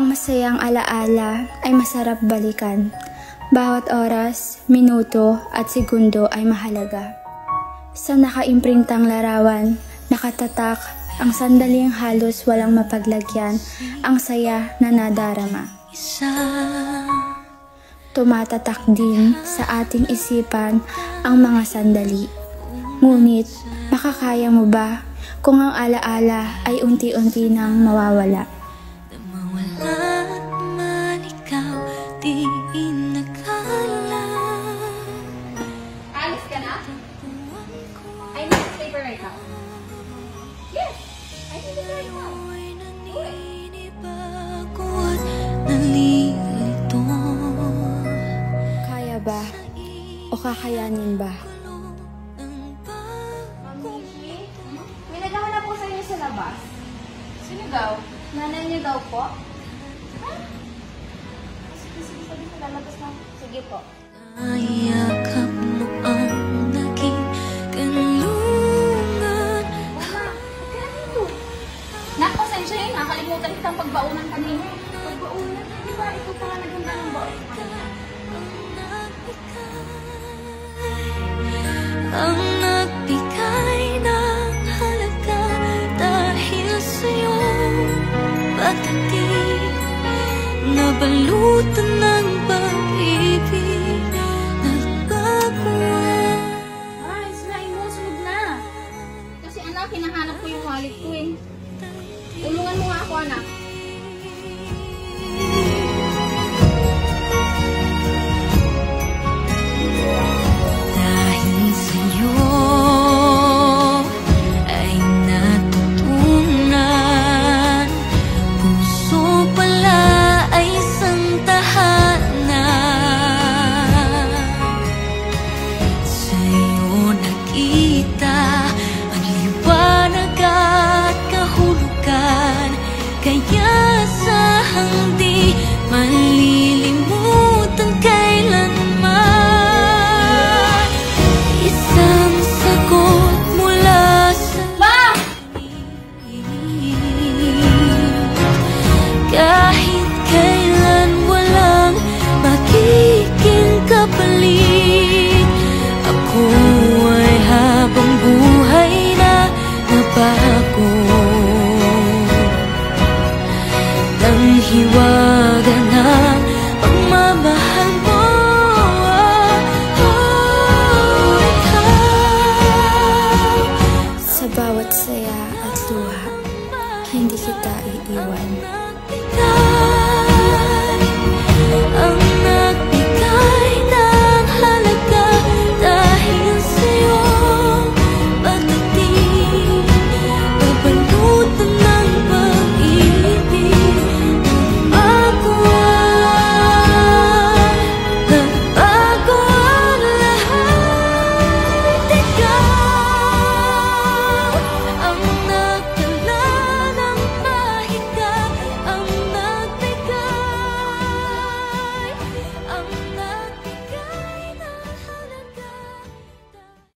Ang masayang alaala ay masarap balikan. Bawat oras, minuto at segundo ay mahalaga. Sa nakaimprintang larawan, nakatatak ang sandaling halos walang mapaglagyan, ang saya na nadarama. Tumatatak din sa ating isipan ang mga sandali. Ngunit, makakaya mo ba kung ang alaala ay unti-unti nang mawawala? Alis ka na? I need this paper right now. Yes! I need it right now. Do it. Kaya ba? O kakayanin ba? May naghahanap po sa inyo sa labas. Sino daw? Nanay niyo daw po? Ha? Sige, sabi ko lalabas na. Sige po. Ayakap mo ang naging kanlungan. Mama, kaya dito. Nakasensya yun. Nakalimutan kitang pagbaunan kanina. Pagbaunan? Di ba ito pala naganda ng baon? Ang nagbigay ng halaga dahil sa'yo. Bakit di nabalutan ng pag-ibig? Nagbaguan. Ay, sinain mo. Sunod na. Kasi anak, hinahanap ko yung wallet ko eh. Tulungan mo nga ako, anak. Dahil sa'yo ay natutunan, puso pala ay isang tahanan. Sa'yo nakita ang liwanag at kahulugan, kaya sa hindi malilimutan kailanman. Isang sagot mula sa kahit kailan walang magiging kapalit. Ako ay habang buhay na nabago ng hiwaga ng pagmamahal mo. Sa bawat saya at luha, hindi kita iiwan.